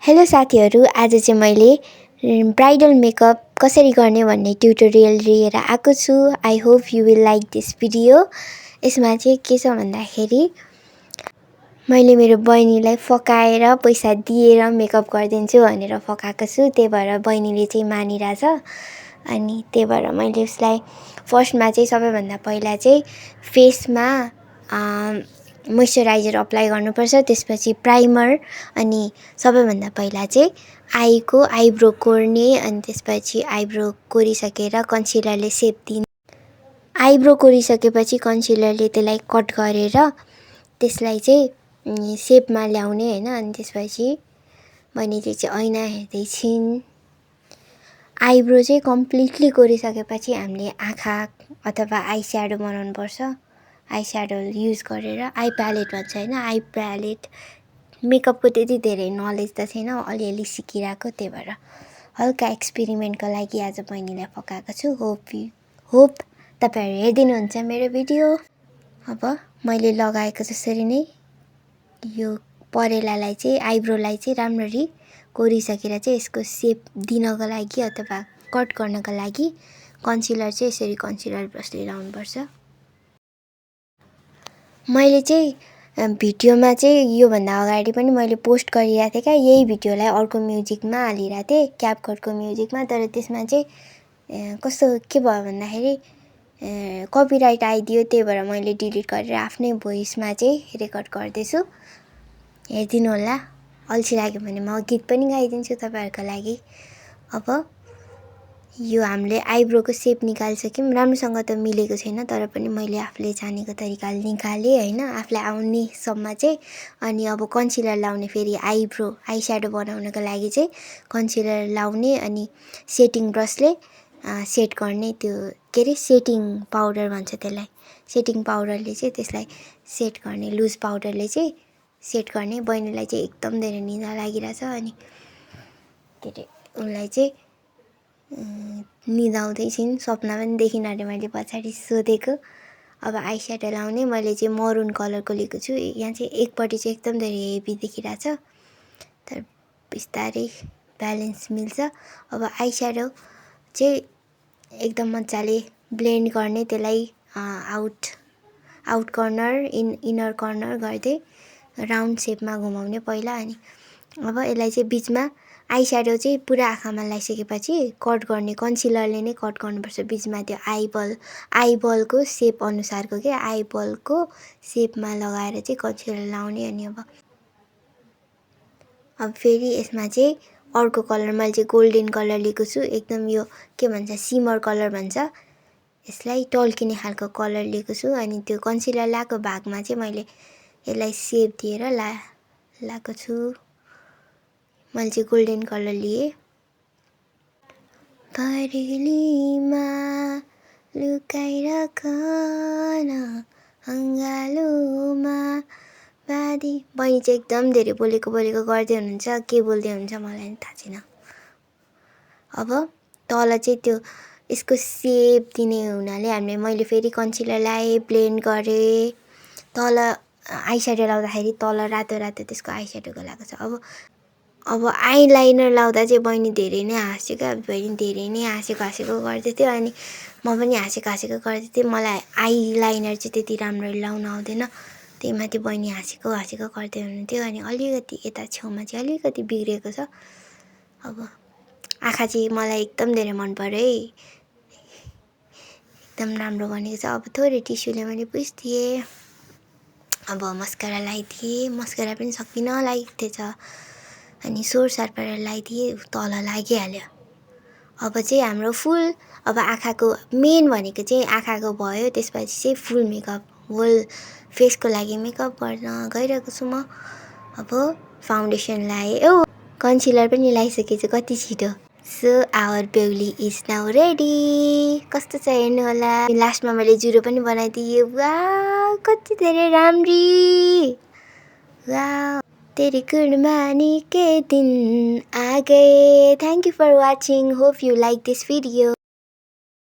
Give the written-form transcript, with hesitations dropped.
Hello साथीहरू, आज चाहिँ मैले ब्राइडल मेकअप कसरी गर्ने भन्ने ट्युटोरियल लिएर आएको छु। I hope you will like this video. यसमा चाहिँ के छ भन्दाखेरि मैले मेरो बहिनीलाई फकाएर पैसा दिएर मेकअप गरिदिन्छु भनेर फकाएको छु। त्यही भएर बहिनीले चाहिँ मानिरहेछ अनि त्यही भएर मैले उसलाई फर्स्टमा चाहिँ सबैभन्दा पहिला चाहिँ फेसमा मोइस्चराइजर अप्लाई गर्नुपर्छ। त्यसपछि प्राइमर अनि सबैभन्दा पहिला चाहिँ आइब्रो कोर्ने अनि त्यसपछि आइब्रो कोरिसकेर कन्सिलरले सेप दिने। आइब्रो कोरिसकेपछि कन्सिलरले त्यसलाई कट गरेर त्यसलाई चाहिँ सेपमा ल्याउने हैन। अनि त्यसपछि बहिनीले चाहिँ ऐना हेर्दै छिन्। आइब्रो चाहिँ कम्प्लिटली कोरिसकेपछि हामीले आँखा अथवा आई स्याडो बनाउनुपर्छ। आई स्याडो युज गरेर आई प्यालेट भन्छ हैन, आई प्यालेट। मेकअपको त्यति धेरै नलेज त छैन, अलिअलि सिकिरहेको, त्यही भएर हल्का एक्सपेरिमेन्टको लागि आज बहिनीलाई फकाएको छु। होप तपाईहरु हेरिदिनुहुन्छ मेरो भिडियो। अब मैले लगाएको जसरी नै यो परेलालाई चाहिँ आइब्रोलाई चाहिँ राम्ररी कोरिसकेर चाहिँ यसको सेप दिनको लागि अथवा कट गर्नको लागि कन्सिलर चाहिँ यसरी कन्सिलर ब्रसले लाउनुपर्छ। मैले चाहिँ भिडियोमा चाहिँ योभन्दा अगाडि पनि मैले पोस्ट गरिरहेको थिएँ क्या, यही भिडियोलाई अर्को म्युजिकमा हालिरहेको थिएँ, क्यापकटको म्युजिकमा। तर त्यसमा चाहिँ कस्तो के भयो भन्दाखेरि कपिराइट आइदियो। त्यही भएर मैले डिलिट गरेर आफ्नै भोइसमा चाहिँ रेकर्ड गर्दैछु। हेरिदिनु होला, अल्छी लाग्यो भने म गीत पनि गाइदिन्छु तपाईहरुको लागि। अब यो हामीले आइब्रोको सेप निकालिसक्यौँ। राम्रोसँग त मिलेको छैन, तर पनि मैले आफूले जानेको तरिकाले निकालेँ हैन, आफूलाई आउनेसम्म चाहिँ। अनि अब कन्सिलर लाउने, फेरि आई स्याडो बनाउनको लागि चाहिँ कन्सिलर लाउने अनि सेटिङ ब्रसले सेट गर्ने। त्यो के अरे सेटिङ पाउडर भन्छ त्यसलाई। सेटिङ पाउडरले चाहिँ त्यसलाई सेट गर्ने, लुज पाउडरले चाहिँ सेट गर्ने। बहिनीलाई चाहिँ एकदम धेरै निदा लागिरहेछ अनि के अरे उनलाई चाहिँ निदाउँदै छिन्। सपना पनि देखिन अरे मैले पछाडि सोधेको। अब आई स्याडो लाउने मैले चाहिँ मरुन कलरको लिएको छु। यहाँ चाहिँ एकपट्टि चाहिँ एकदम धेरै हेभी देखिरहेछ, तर बिस्तारै ब्यालेन्स मिल्छ। अब आई स्याडो चाहिँ एकदम मजाले ब्लेन्ड गर्ने, त्यसलाई आउट कर्नर इनर कर्नर गर्दै राउन्ड सेपमा घुमाउने पहिला। अनि अब यसलाई चाहिँ बिचमा आई स्याडो चाहिँ पुरा आँखामा लगाइसकेपछि कट गर्ने, कन्सिलरले नै कट गर्नुपर्छ बिचमा। त्यो आइबलको सेप अनुसारको के आइबलको सेपमा लगाएर चाहिँ कन्सिलर लाउने। अनि अब फेरि यसमा चाहिँ अर्को कलर मैले चाहिँ गोल्डन कलर लिएको छु। एकदम यो के भन्छ सिमर कलर भन्छ यसलाई, टल्किने खालको कलर लिएको छु। अनि त्यो कन्सिलर लगाएको भागमा चाहिँ मैले यसलाई सेप दिएर लगाएको छु। मैले चाहिँ गोल्डन कलर लिए। परेलीमा लुकाइराख न अङ्गालोमा बादी। बहिनी चाहिँ एकदम धेरै बोलेको गर्दै हुनुहुन्छ, के बोल्दै हुनुहुन्छ मलाई नि थाहा छैन। अब तल चाहिँ त्यो यसको सेप दिने हुनाले मैले फेरि कन्सिलर लाएँ, ब्लेन्ड गरेँ। तल आई स्याडो लाउँदाखेरि तल रातो त्यसको आई स्याडोको लगाएको छ। अब आइलाइनर लाउँदा चाहिँ बहिनी धेरै नै हाँस्यो क्या। बहिनी धेरै नै हाँसेको गर्दै थियो अनि म पनि हाँसेको गर्दै थिएँ। मलाई आइलाइनर चाहिँ त्यति राम्ररी लाउन आउँदैन, त्यही माथि बहिनी हाँसेको गर्दै हुनुहुन्थ्यो। अनि अलिकति यता छेउमा चाहिँ अलिकति बिग्रेको छ। अब आँखा चाहिँ मलाई एकदम धेरै मन पर्यो है, एकदम राम्रो बनेको छ। अब थोरै टिस्युले मैले पुछिदिएँ। अब मस्कारा लगाइदिएँ, मस्कारा पनि सकिन लागेको थिएछ अनि सोर सार्पेर लगाइदिएँ, तल लागिहाल्यो। अब चाहिँ हाम्रो फुल, अब आँखाको मेन भनेको चाहिँ आँखाको भयो। त्यसपछि चाहिँ फुल मेकअप, होल फेसको लागि मेकअप गर्न गइरहेको छु म। अब फाउन्डेसन लगाएँ, कन्सिलर पनि लगाइसकेको छु कति छिटो। सो आवर बेहुली इज नाउ रेडी। कस्तो छ हेर्नु होला। लास्टमा मैले जुरो पनि बनाइदिएँ। वाउ कति धेरै राम्री। वाउ तेरी कुर्बानी के दिन आ गए। Thank you for watching. Hope you like this video.